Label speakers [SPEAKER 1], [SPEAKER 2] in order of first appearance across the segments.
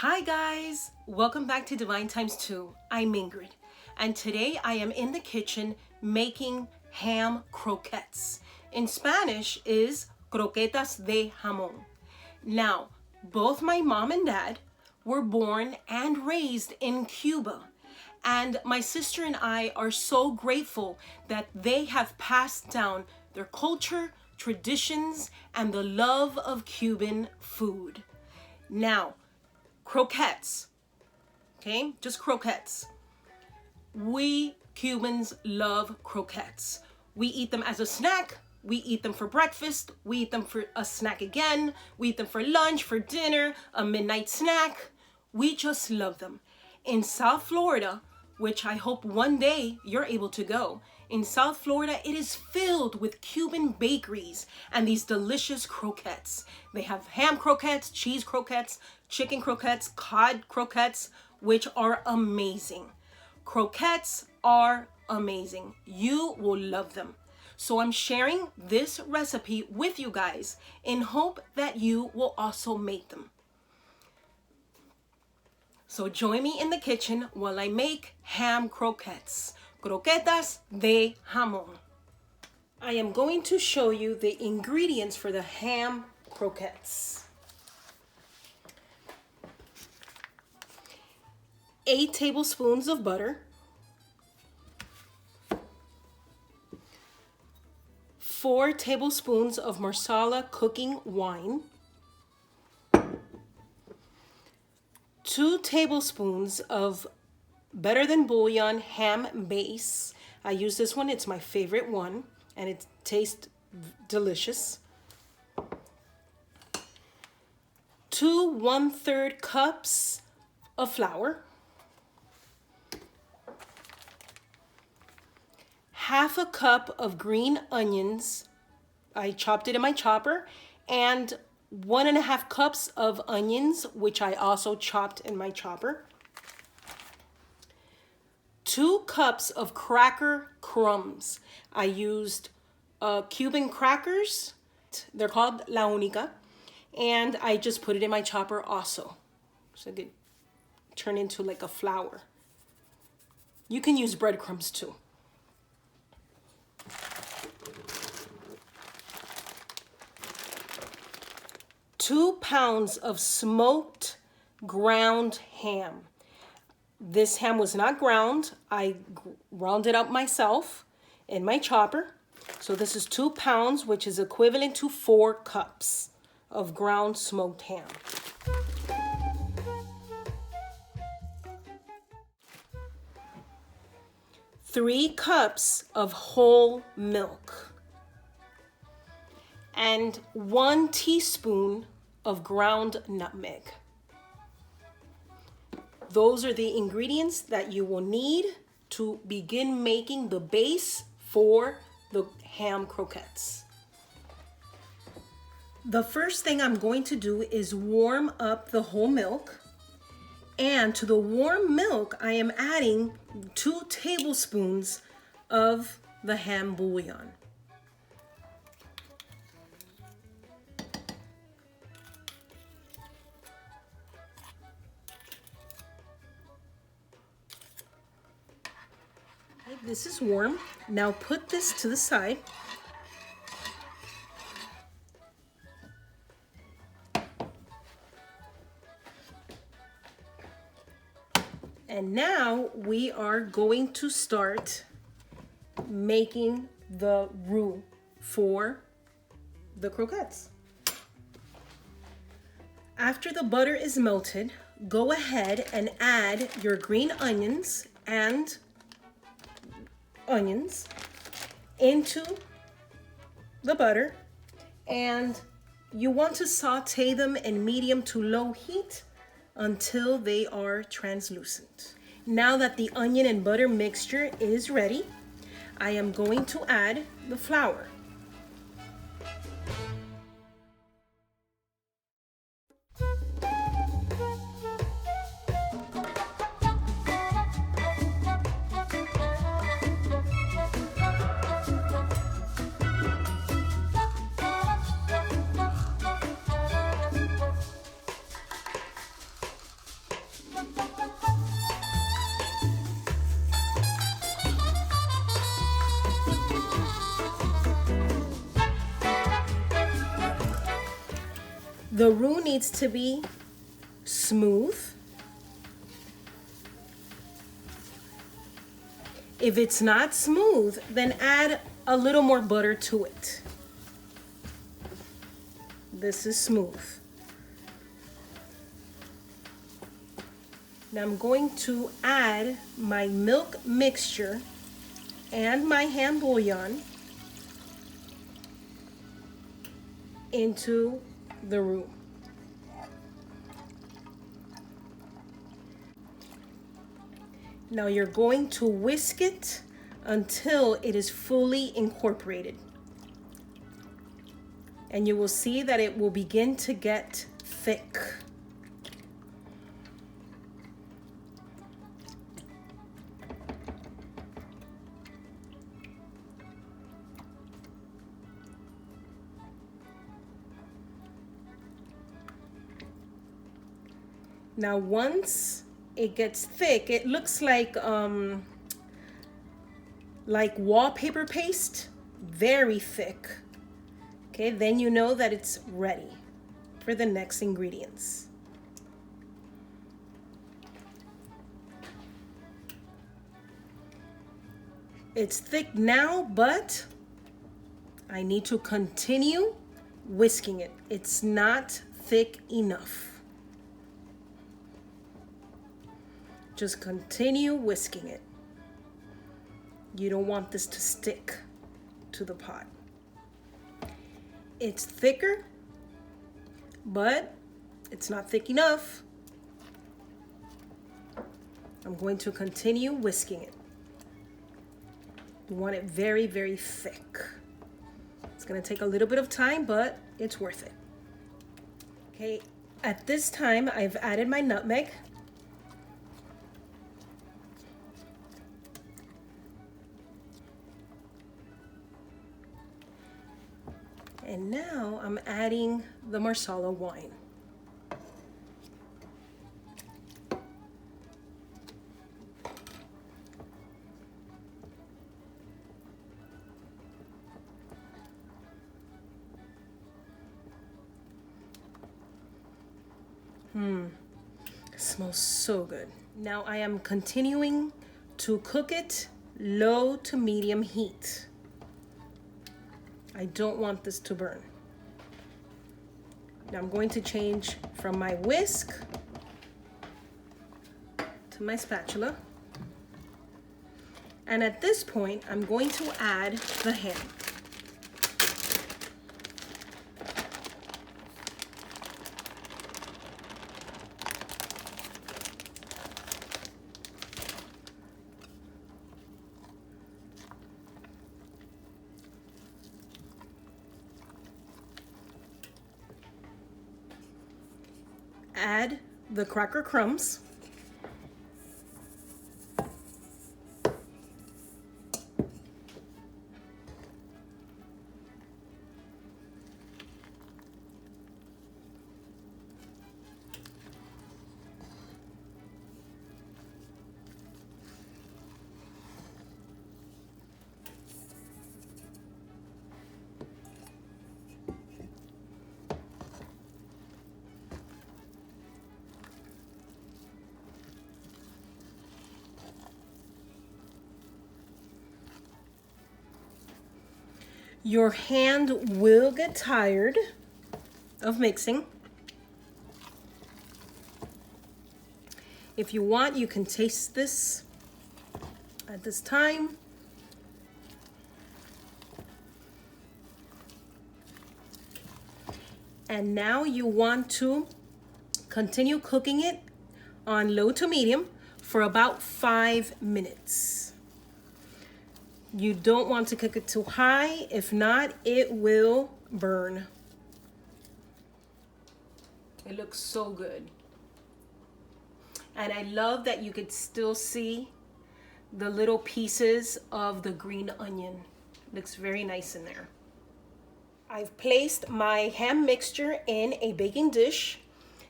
[SPEAKER 1] Hi guys, welcome back to Divine Times 2. I'm Ingrid, and today I am in the kitchen making ham croquettes. In Spanish is croquetas de jamón. Now, both my mom and dad were born and raised in Cuba, and my sister and I are so grateful that they have passed down their culture, traditions, and the love of Cuban food. Now, croquettes, okay? Just croquettes. We Cubans love croquettes. We eat them as a snack. We eat them for breakfast. We eat them for a snack again. We eat them for lunch, for dinner, a midnight snack. We just love them. In South Florida, which I hope one day you're able to go, in South Florida, it is filled with Cuban bakeries and these delicious croquettes. They have ham croquettes, cheese croquettes, chicken croquettes, cod croquettes, which are amazing. Croquettes are amazing. You will love them. So I'm sharing this recipe with you guys in hope that you will also make them. So join me in the kitchen while I make ham croquettes. Croquetas de jamón. I am going to show you the ingredients for the ham croquettes. 8 tablespoons of butter, 4 tablespoons of Marsala cooking wine, 2 tablespoons of Better Than Bullion ham base. I use this one, it's my favorite one, and it tastes delicious. 2 1/3 cups of flour, half a cup of green onions. I chopped it in my chopper, and 1.5 cups of onions, which I also chopped in my chopper. 2 cups of cracker crumbs. I used Cuban crackers. They're called La Única. And I just put it in my chopper also. So it could turn into like a flour. You can use breadcrumbs too. Two pounds of smoked ground ham. This ham was not ground. I ground it up myself in my chopper. So this is 2 pounds, which is equivalent to 4 cups of ground smoked ham. Three cups of whole milk. And 1 teaspoon of ground nutmeg. Those are the ingredients that you will need to begin making the base for the ham croquettes. The first thing I'm going to do is warm up the whole milk. And to the warm milk, I am adding 2 tablespoons of the ham bouillon. This is warm. Now put this to the side. And now we are going to start making the roux for the croquettes. After the butter is melted, go ahead and add your green onions and onions into the butter, and you want to saute them in medium to low heat until they are translucent. Now that the onion and butter mixture is ready, I am going to add the flour. The roux needs to be smooth. If it's not smooth, then add a little more butter to it. This is smooth. Now I'm going to add my milk mixture and my ham bouillon into the roux. Now you're going to whisk it until it is fully incorporated. And you will see that it will begin to get thick. Now once it gets thick, it looks like wallpaper paste, very thick. Okay, then you know that it's ready for the next ingredients. It's thick now, but I need to continue whisking it. It's not thick enough. Just continue whisking it. You don't want this to stick to the pot. It's thicker, but it's not thick enough. I'm going to continue whisking it. You want it very, very thick. It's gonna take a little bit of time, but it's worth it. Okay, at this time, I've added my nutmeg. And now I'm adding the Marsala wine. It smells so good. Now I am continuing to cook it low to medium heat. I don't want this to burn. Now I'm going to change from my whisk to my spatula. And at this point, I'm going to add the ham. Add the cracker crumbs. Your hand will get tired of mixing. If you want, you can taste this at this time. And now you want to continue cooking it on low to medium for about 5 minutes. You don't want to cook it too high. If not, it will burn. It looks so good. And I love that you could still see the little pieces of the green onion. Looks very nice in there. I've placed my ham mixture in a baking dish.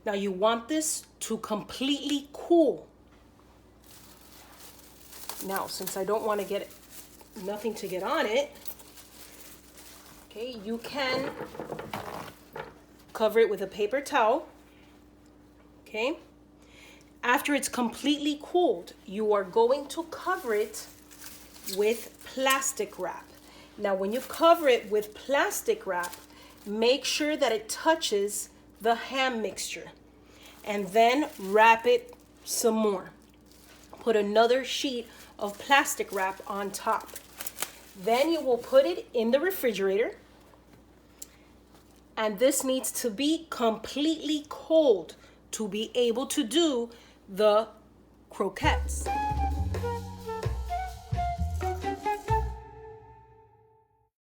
[SPEAKER 1] Now you want this to completely cool. Now, since I don't want to get nothing to get on it, okay, you can cover it with a paper towel. Okay? After it's completely cooled, you are going to cover it with plastic wrap. Now, when you cover it with plastic wrap, make sure that it touches the ham mixture. And then wrap it some more. Put another sheet of plastic wrap on top. Then you will put it in the refrigerator. And this needs to be completely cold to be able to do the croquettes.